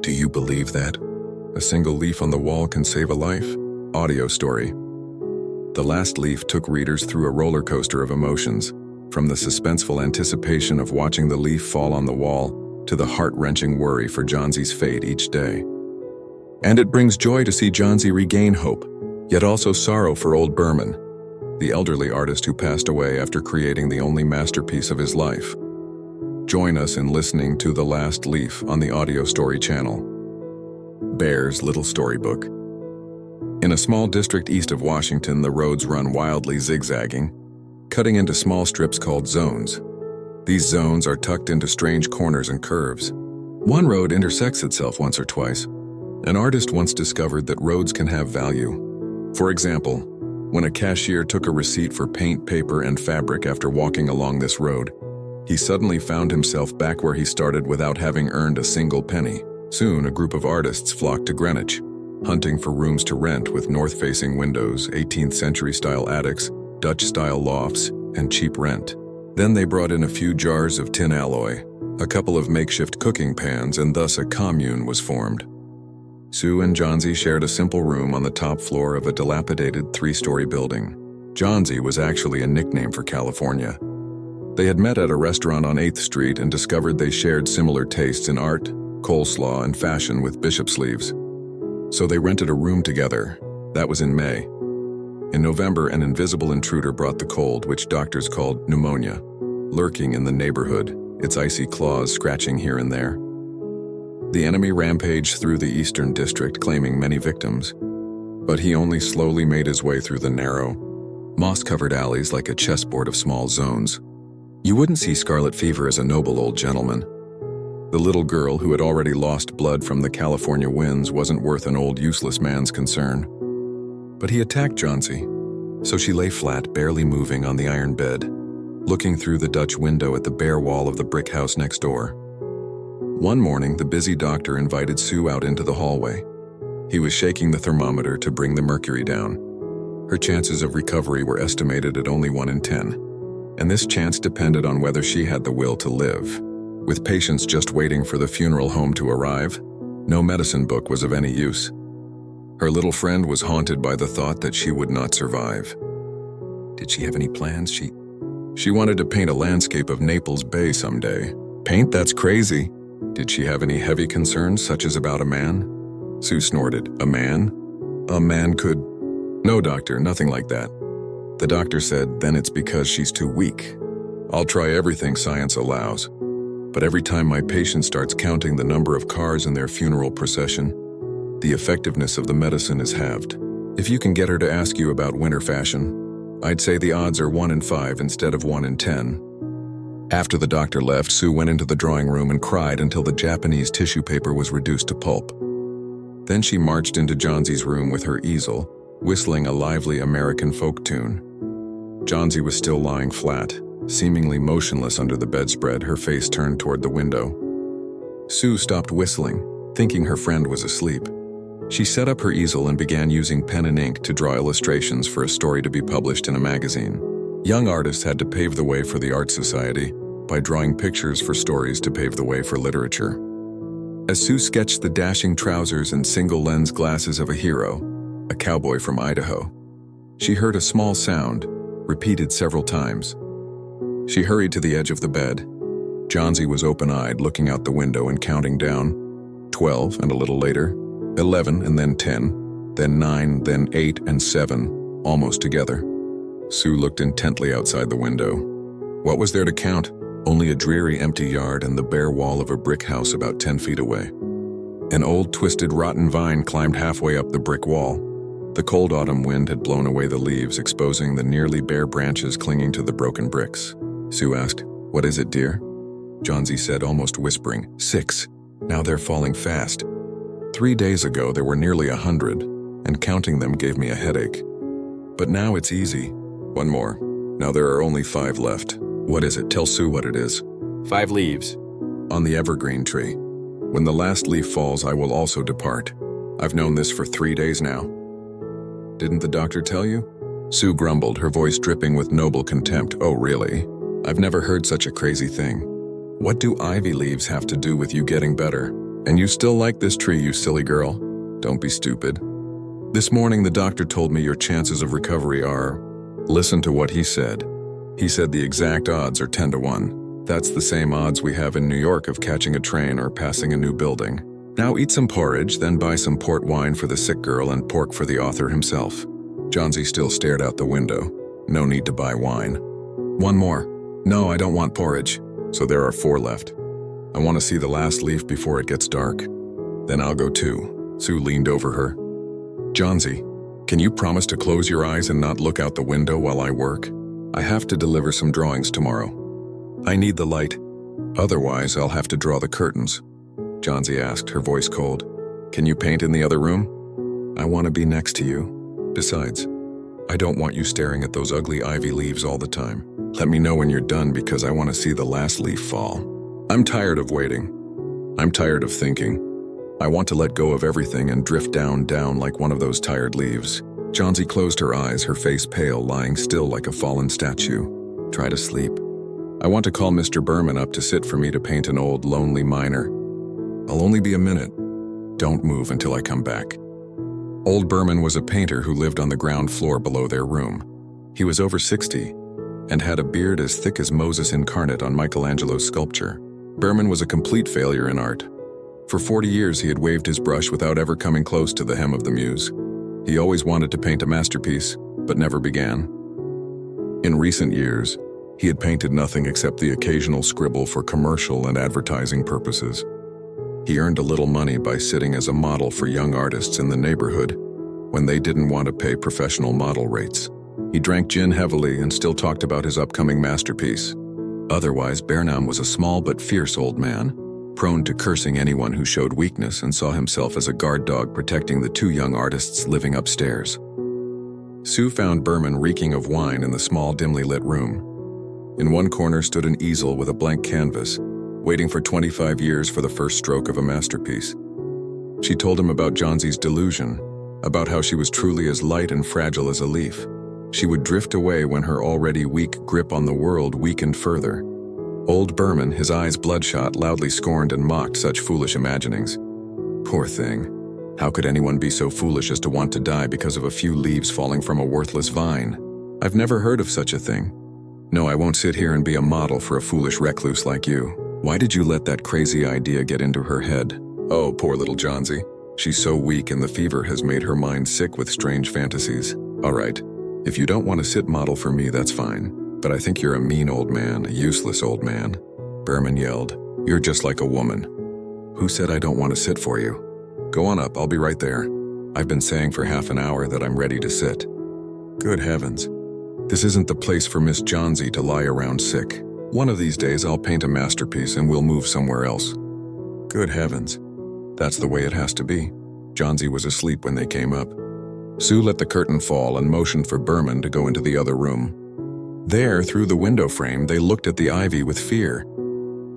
Do you believe that? A single leaf on the wall can save a life? Audio story. The last leaf took readers through a roller coaster of emotions, from the suspenseful anticipation of watching the leaf fall on the wall to the heart-wrenching worry for Johnsy's fate each day. And it brings joy to see Johnsy regain hope, yet also sorrow for old Behrman, the elderly artist who passed away after creating the only masterpiece of his life. Join us in listening to The Last Leaf on the Audio Story channel. Bear's Little Storybook. In a small district east of Washington, the roads run wildly zigzagging, cutting into small strips called zones. These zones are tucked into strange corners and curves. One road intersects itself once or twice. An artist once discovered that roads can have value. For example, when a cashier took a receipt for paint, paper, and fabric after walking along this road, he suddenly found himself back where he started without having earned a single penny. Soon, a group of artists flocked to Greenwich, hunting for rooms to rent with north-facing windows, 18th century-style attics, Dutch-style lofts, and cheap rent. Then they brought in a few jars of tin alloy, a couple of makeshift cooking pans, and thus a commune was formed. Sue and Johnsy shared a simple room on the top floor of a dilapidated three-story building. Johnsy was actually a nickname for California. They had met at a restaurant on 8th Street and discovered they shared similar tastes in art, coleslaw, and fashion with bishop sleeves. So they rented a room together. That was in May. In November, an invisible intruder brought the cold, which doctors called pneumonia, lurking in the neighborhood, its icy claws scratching here and there. The enemy rampaged through the eastern district, claiming many victims, but he only slowly made his way through the narrow, moss-covered alleys like a chessboard of small zones. You wouldn't see scarlet fever as a noble old gentleman. The little girl who had already lost blood from the California winds wasn't worth an old useless man's concern. But he attacked Johnsy, so she lay flat, barely moving on the iron bed, looking through the Dutch window at the bare wall of the brick house next door. One morning, the busy doctor invited Sue out into the hallway. He was shaking the thermometer to bring the mercury down. Her chances of recovery were estimated at only 1 in 10, and this chance depended on whether she had the will to live. With patients just waiting for the funeral home to arrive, no medicine book was of any use. Her little friend was haunted by the thought that she would not survive. Did she have any plans? She wanted to paint a landscape of Naples Bay someday. Paint? That's crazy. Did she have any heavy concerns, such as about a man? Sue snorted. A man? A man could... No, doctor, nothing like that. The doctor said, then it's because she's too weak. I'll try everything science allows. But every time my patient starts counting the number of cars in their funeral procession, the effectiveness of the medicine is halved. If you can get her to ask you about winter fashion, I'd say the odds are 1 in 5 instead of 1 in 10. After the doctor left, Sue went into the drawing room and cried until the Japanese tissue paper was reduced to pulp. Then she marched into Johnsy's room with her easel, whistling a lively American folk tune. Johnsy was still lying flat, seemingly motionless under the bedspread, her face turned toward the window. Sue stopped whistling, thinking her friend was asleep. She set up her easel and began using pen and ink to draw illustrations for a story to be published in a magazine. Young artists had to pave the way for the Art Society by drawing pictures for stories to pave the way for literature. As Sue sketched the dashing trousers and single-lens glasses of a hero, a cowboy from Idaho, she heard a small sound, repeated several times. She hurried to the edge of the bed. Johnsy was open-eyed, looking out the window and counting down. 12, and a little later, 11, and then 10, then 9, then 8, and 7, almost together. Sue looked intently outside the window. What was there to count? Only a dreary empty yard and the bare wall of a brick house about 10 feet away. An old, twisted, rotten vine climbed halfway up the brick wall. The cold autumn wind had blown away the leaves, exposing the nearly bare branches clinging to the broken bricks. Sue asked, "What is it, dear?" Johnsy said, almost whispering, 6. Now they're falling fast. 3 days ago there were nearly 100, and counting them gave me a headache. But now it's easy. 1 more. Now there are only 5 left. What is it? Tell Sue what it is. 5 leaves. On the evergreen tree. When the last leaf falls, I will also depart. I've known this for 3 days now. Didn't the doctor tell you? Sue grumbled, her voice dripping with noble contempt. Oh, really? I've never heard such a crazy thing. What do ivy leaves have to do with you getting better? And you still like this tree, you silly girl? Don't be stupid. This morning the doctor told me your chances of recovery are... Listen to what he said. He said the exact odds are 10 to 1. That's the same odds we have in New York of catching a train or passing a new building. Now eat some porridge, then buy some port wine for the sick girl and pork for the author himself. Johnsy still stared out the window. No need to buy wine. One more. No, I don't want porridge. So there are 4 left. I want to see the last leaf before it gets dark. Then I'll go too. Sue leaned over her. Johnsy, can you promise to close your eyes and not look out the window while I work? I have to deliver some drawings tomorrow. I need the light. Otherwise, I'll have to draw the curtains. Johnsy asked, her voice cold. Can you paint in the other room? I want to be next to you. Besides, I don't want you staring at those ugly ivy leaves all the time. Let me know when you're done because I want to see the last leaf fall. I'm tired of waiting. I'm tired of thinking. I want to let go of everything and drift down like one of those tired leaves. Johnsy closed her eyes, her face pale, lying still like a fallen statue. Try to sleep. I want to call Mr. Behrman up to sit for me to paint an old, lonely miner. I'll only be a minute. Don't move until I come back. Old Behrman was a painter who lived on the ground floor below their room. He was over 60 and had a beard as thick as Moses incarnate on Michelangelo's sculpture. Behrman was a complete failure in art. For 40 years he had waved his brush without ever coming close to the hem of the muse. He always wanted to paint a masterpiece, but never began. In recent years, he had painted nothing except the occasional scribble for commercial and advertising purposes. He earned a little money by sitting as a model for young artists in the neighborhood when they didn't want to pay professional model rates. He drank gin heavily and still talked about his upcoming masterpiece. Otherwise, Behrman was a small but fierce old man, prone to cursing anyone who showed weakness and saw himself as a guard dog protecting the 2 young artists living upstairs. Sue found Behrman reeking of wine in the small, dimly lit room. In one corner stood an easel with a blank canvas, waiting for 25 years for the first stroke of a masterpiece. She told him about Johnsy's delusion, about how she was truly as light and fragile as a leaf. She would drift away when her already weak grip on the world weakened further. Old Behrman, his eyes bloodshot, loudly scorned and mocked such foolish imaginings. Poor thing. How could anyone be so foolish as to want to die because of a few leaves falling from a worthless vine? I've never heard of such a thing. No, I won't sit here and be a model for a foolish recluse like you. Why did you let that crazy idea get into her head? Oh, poor little Johnsy. She's so weak and the fever has made her mind sick with strange fantasies. All right, if you don't want to sit model for me, that's fine. But I think you're a mean old man, a useless old man. Behrman yelled. You're just like a woman. Who said I don't want to sit for you? Go on up, I'll be right there. I've been saying for half an hour that I'm ready to sit. Good heavens. This isn't the place for Miss Johnsy to lie around sick. One of these days I'll paint a masterpiece and we'll move somewhere else. Good heavens. That's the way it has to be. Johnsy was asleep when they came up. Sue let the curtain fall and motioned for Behrman to go into the other room. There, through the window frame, they looked at the ivy with fear.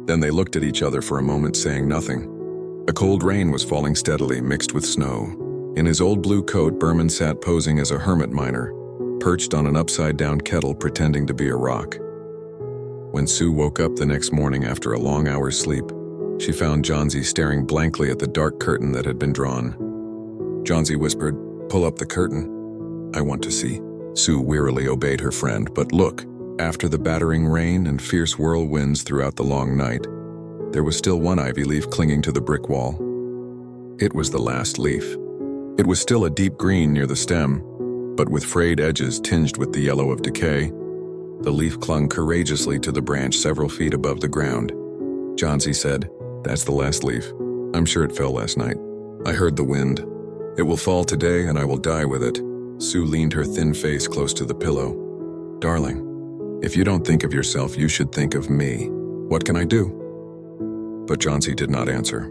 Then they looked at each other for a moment, saying nothing. A cold rain was falling steadily, mixed with snow. In his old blue coat, Behrman sat posing as a hermit miner, perched on an upside-down kettle pretending to be a rock. When Sue woke up the next morning after a long hour's sleep, she found Johnsy staring blankly at the dark curtain that had been drawn. Johnsy whispered, "Pull up the curtain. I want to see." Sue wearily obeyed her friend, but look, after the battering rain and fierce whirlwinds throughout the long night, there was still one ivy leaf clinging to the brick wall. It was the last leaf. It was still a deep green near the stem, but with frayed edges tinged with the yellow of decay. The leaf clung courageously to the branch several feet above the ground. Johnsy said, "That's the last leaf. I'm sure it fell last night. I heard the wind. It will fall today and I will die with it." Sue leaned her thin face close to the pillow. "Darling, if you don't think of yourself, you should think of me. What can I do?" But Johnsy did not answer.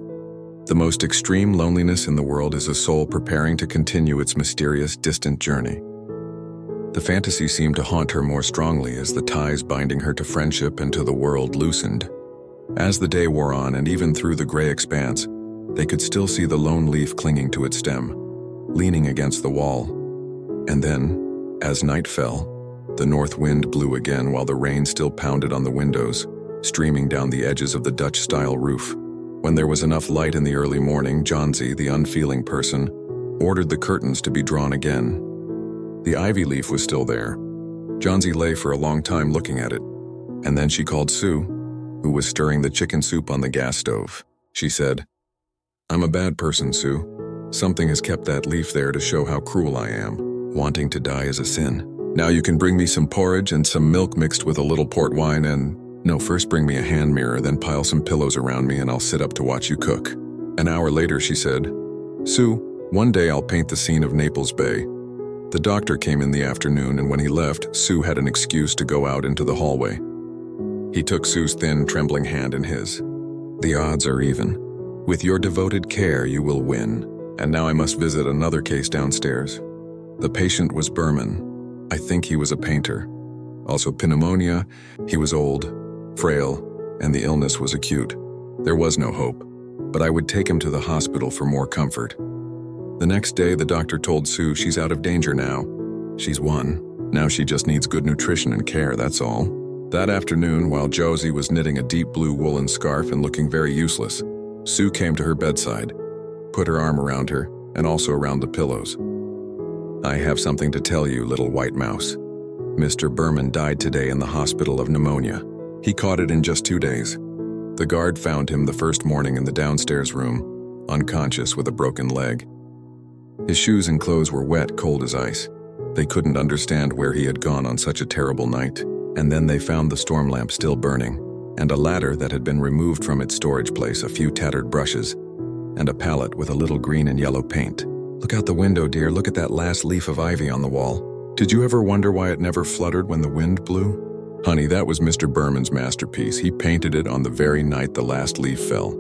The most extreme loneliness in the world is a soul preparing to continue its mysterious, distant journey. The fantasy seemed to haunt her more strongly as the ties binding her to friendship and to the world loosened. As the day wore on, and even through the gray expanse, they could still see the lone leaf clinging to its stem, leaning against the wall. And then, as night fell, the north wind blew again while the rain still pounded on the windows, streaming down the edges of the Dutch-style roof. When there was enough light in the early morning, Johnsy, the unfeeling person, ordered the curtains to be drawn again. The ivy leaf was still there. Johnsy lay for a long time looking at it, and then she called Sue, who was stirring the chicken soup on the gas stove. She said, "I'm a bad person, Sue. Something has kept that leaf there to show how cruel I am. Wanting to die is a sin. Now you can bring me some porridge and some milk mixed with a little port wine and... No, first bring me a hand mirror, then pile some pillows around me and I'll sit up to watch you cook." An hour later, she said, "Sue, one day I'll paint the scene of Naples Bay." The doctor came in the afternoon, and when he left, Sue had an excuse to go out into the hallway. He took Sue's thin, trembling hand in his. "The odds are even. With your devoted care, you will win. And now I must visit another case downstairs." The patient was Behrman. I think he was a painter. Also pneumonia, he was old, frail, and the illness was acute. There was no hope, but I would take him to the hospital for more comfort. The next day, the doctor told Sue she's out of danger now. She's won. Now she just needs good nutrition and care, that's all. That afternoon, while Josie was knitting a deep blue woolen scarf and looking very useless, Sue came to her bedside, put her arm around her, and also around the pillows. "I have something to tell you, little white mouse. Mr. Behrman died today in the hospital of pneumonia. He caught it in just 2 days. The guard found him the first morning in the downstairs room, unconscious with a broken leg. His shoes and clothes were wet, cold as ice. They couldn't understand where he had gone on such a terrible night. And then they found the storm lamp still burning, and a ladder that had been removed from its storage place, a few tattered brushes, and a palette with a little green and yellow paint. Look out the window, dear. Look at that last leaf of ivy on the wall. Did you ever wonder why it never fluttered when the wind blew? Honey, that was Mr. Behrman's masterpiece. He painted it on the very night the last leaf fell.